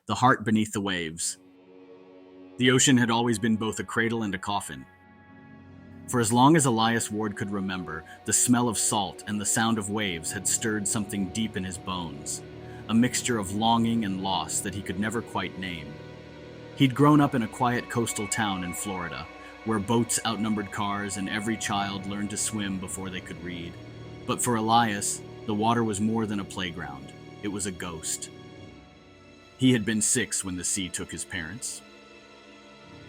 the heart beneath the waves. The ocean had always been both a cradle and a coffin. For as long as Elias Ward could remember, the smell of salt and the sound of waves had stirred something deep in his bones, a mixture of longing and loss that he could never quite name. He'd grown up in a quiet coastal town in Florida, where boats outnumbered cars and every child learned to swim before they could read. But for Elias, the water was more than a playground. It was a ghost. He had been 6 when the sea took his parents.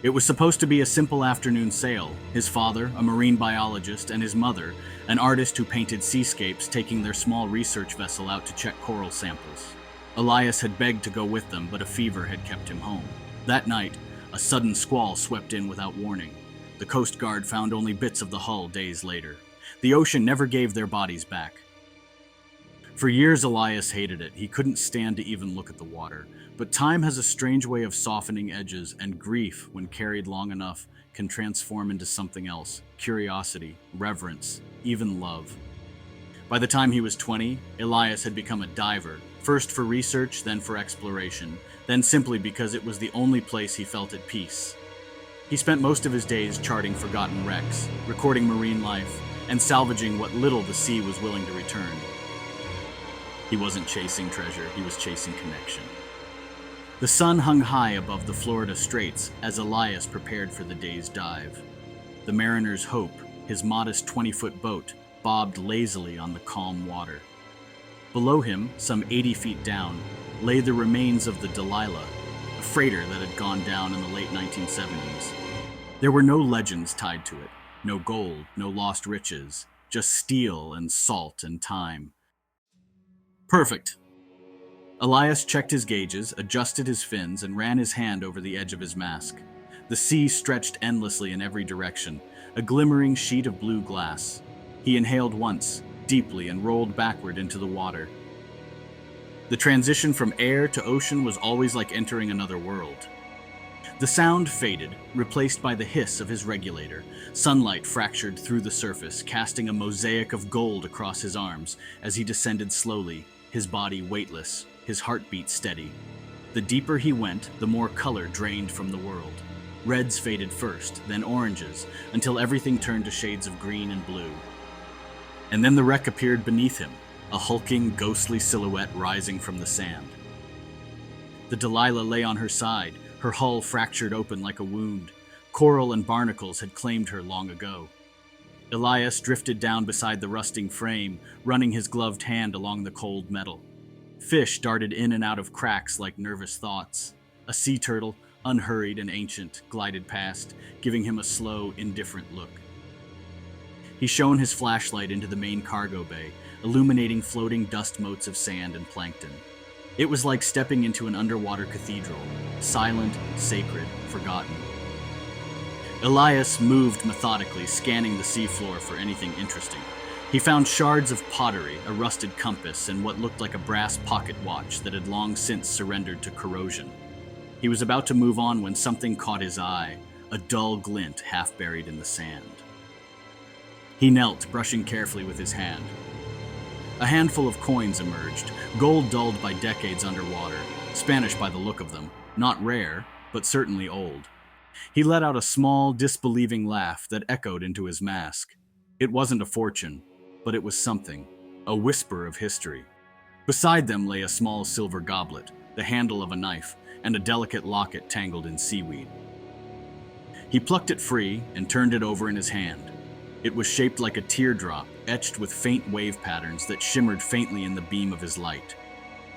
It was supposed to be a simple afternoon sail, his father, a marine biologist, and his mother, an artist who painted seascapes, taking their small research vessel out to check coral samples. Elias had begged to go with them, but a fever had kept him home. That night, a sudden squall swept in without warning. The Coast Guard found only bits of the hull days later. The ocean never gave their bodies back. For years, Elias hated it. He couldn't stand to even look at the water. But time has a strange way of softening edges, and grief, when carried long enough, can transform into something else: curiosity, reverence, even love. By the time he was 20, Elias had become a diver, first for research, then for exploration, then simply because it was the only place he felt at peace. He spent most of his days charting forgotten wrecks, recording marine life, and salvaging what little the sea was willing to return. He wasn't chasing treasure, he was chasing connection. The sun hung high above the Florida Straits as Elias prepared for the day's dive. The mariner's hope, his modest 20-foot boat, bobbed lazily on the calm water. Below him, some 80 feet down, lay the remains of the Delilah, a freighter that had gone down in the late 1970s. There were no legends tied to it, no gold, no lost riches, just steel and salt and time. Perfect. Elias checked his gauges, adjusted his fins, and ran his hand over the edge of his mask. The sea stretched endlessly in every direction, a glimmering sheet of blue glass. He inhaled once, deeply, and rolled backward into the water. The transition from air to ocean was always like entering another world. The sound faded, replaced by the hiss of his regulator. Sunlight fractured through the surface, casting a mosaic of gold across his arms as he descended slowly, his body weightless, his heartbeat steady. The deeper he went, the more color drained from the world. Reds faded first, then oranges, until everything turned to shades of green and blue. And then the wreck appeared beneath him, a hulking, ghostly silhouette rising from the sand. The Delilah lay on her side, her hull fractured open like a wound. Coral and barnacles had claimed her long ago. Elias drifted down beside the rusting frame, running his gloved hand along the cold metal. Fish darted in and out of cracks like nervous thoughts. A sea turtle, unhurried and ancient, glided past, giving him a slow, indifferent look. He shone his flashlight into the main cargo bay, illuminating floating dust motes of sand and plankton. It was like stepping into an underwater cathedral, silent, sacred, forgotten. Elias moved methodically, scanning the seafloor for anything interesting. He found shards of pottery, a rusted compass, and what looked like a brass pocket watch that had long since surrendered to corrosion. He was about to move on when something caught his eye, a dull glint half buried in the sand. He knelt, brushing carefully with his hand. A handful of coins emerged, gold dulled by decades underwater, Spanish by the look of them, not rare, but certainly old. He let out a small, disbelieving laugh that echoed into his mask. It wasn't a fortune, but it was something, a whisper of history. Beside them lay a small silver goblet, the handle of a knife, and a delicate locket tangled in seaweed. He plucked it free and turned it over in his hand. It was shaped like a teardrop, etched with faint wave patterns that shimmered faintly in the beam of his light.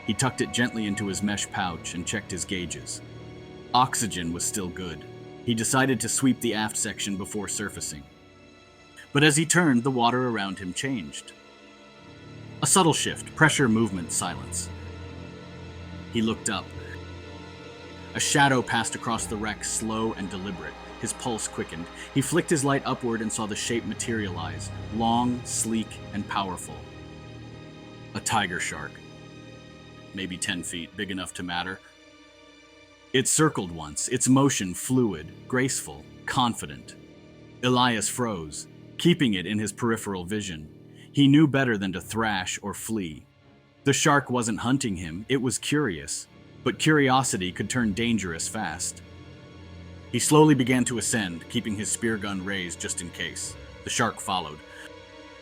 He tucked it gently into his mesh pouch and checked his gauges. Oxygen was still good. He decided to sweep the aft section before surfacing. But as he turned, the water around him changed. A subtle shift, pressure, movement, silence. He looked up. A shadow passed across the wreck, slow and deliberate. His pulse quickened. He flicked his light upward and saw the shape materialize, long, sleek, and powerful. A tiger shark. Maybe 10 feet, big enough to matter. It circled once, its motion fluid, graceful, confident. Elias froze, keeping it in his peripheral vision. He knew better than to thrash or flee. The shark wasn't hunting him, it was curious. but curiosity could turn dangerous fast. He slowly began to ascend, keeping his spear gun raised just in case. The shark followed.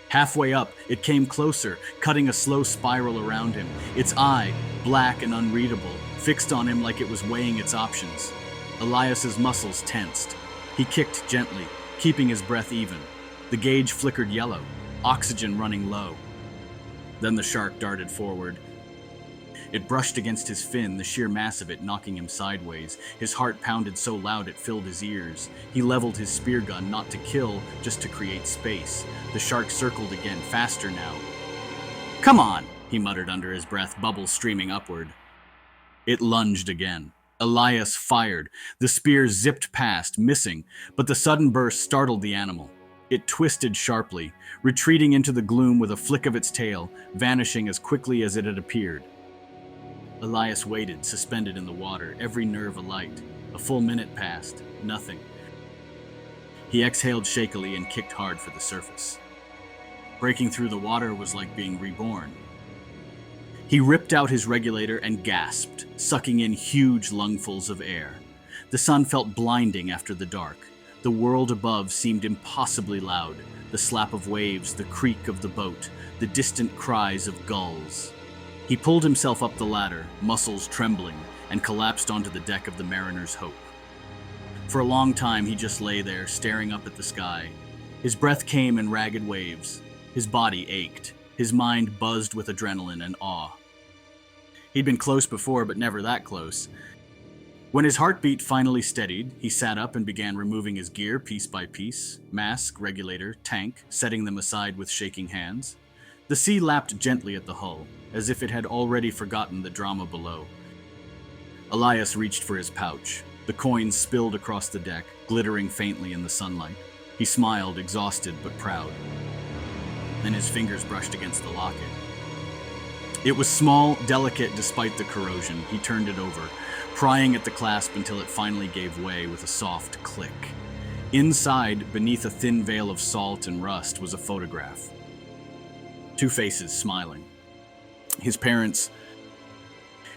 Halfway up, it came closer, cutting a slow spiral around him, its eye, black and unreadable, fixed on him like it was weighing its options. Elias's muscles tensed. He kicked gently, keeping his breath even. The gauge flickered yellow, oxygen running low. Then the shark darted forward. It brushed against his fin, the sheer mass of it knocking him sideways. His heart pounded so loud it filled his ears. He leveled his spear gun, not to kill, just to create space. The shark circled again, faster now. "Come on," he muttered under his breath, bubbles streaming upward. It lunged again. Elias fired. The spear zipped past, missing, but the sudden burst startled the animal. It twisted sharply, retreating into the gloom with a flick of its tail, vanishing as quickly as it had appeared. Elias waited, suspended in the water, every nerve alight. A full minute passed. Nothing. He exhaled shakily and kicked hard for the surface. Breaking through the water was like being reborn. He ripped out his regulator and gasped, sucking in huge lungfuls of air. The sun felt blinding after the dark. The world above seemed impossibly loud. The slap of waves, the creak of the boat, the distant cries of gulls. He pulled himself up the ladder, muscles trembling, and collapsed onto the deck of the Mariner's Hope. For a long time, he just lay there, staring up at the sky. His breath came in ragged waves. His body ached. His mind buzzed with adrenaline and awe. He'd been close before, but never that close. When his heartbeat finally steadied, he sat up and began removing his gear piece by piece, mask, regulator, tank, setting them aside with shaking hands. The sea lapped gently at the hull, as if it had already forgotten the drama below. Elias reached for his pouch. The coins spilled across the deck, glittering faintly in the sunlight. He smiled, exhausted but proud. Then his fingers brushed against the locket. It was small, delicate despite the corrosion. He turned it over, prying at the clasp until it finally gave way with a soft click. Inside, beneath a thin veil of salt and rust, was a photograph. Two faces smiling. His parents,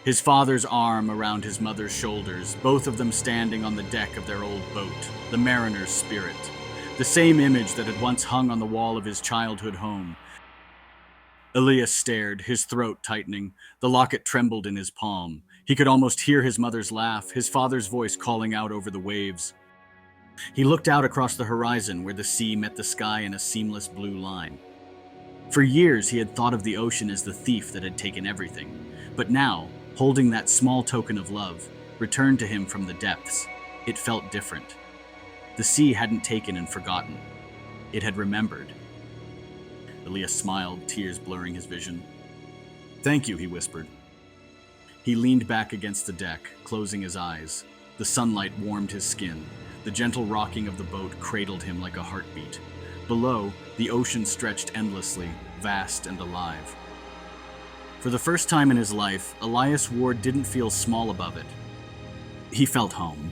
his father's arm around his mother's shoulders, both of them standing on the deck of their old boat, the Mariner's Spirit. The same image that had once hung on the wall of his childhood home. Elias stared, his throat tightening. The locket trembled in his palm. He could almost hear his mother's laugh, his father's voice calling out over the waves. He looked out across the horizon where the sea met the sky in a seamless blue line. For years, he had thought of the ocean as the thief that had taken everything. But now, holding that small token of love, returned to him from the depths, it felt different. The sea hadn't taken and forgotten. It had remembered. Elias smiled, tears blurring his vision. "Thank you," he whispered. He leaned back against the deck, closing his eyes. The sunlight warmed his skin. The gentle rocking of the boat cradled him like a heartbeat. Below, the ocean stretched endlessly, vast and alive. For the first time in his life, Elias Ward didn't feel small above it. He felt home.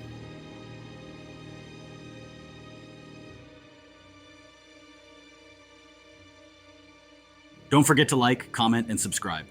Don't forget to like, comment, and subscribe.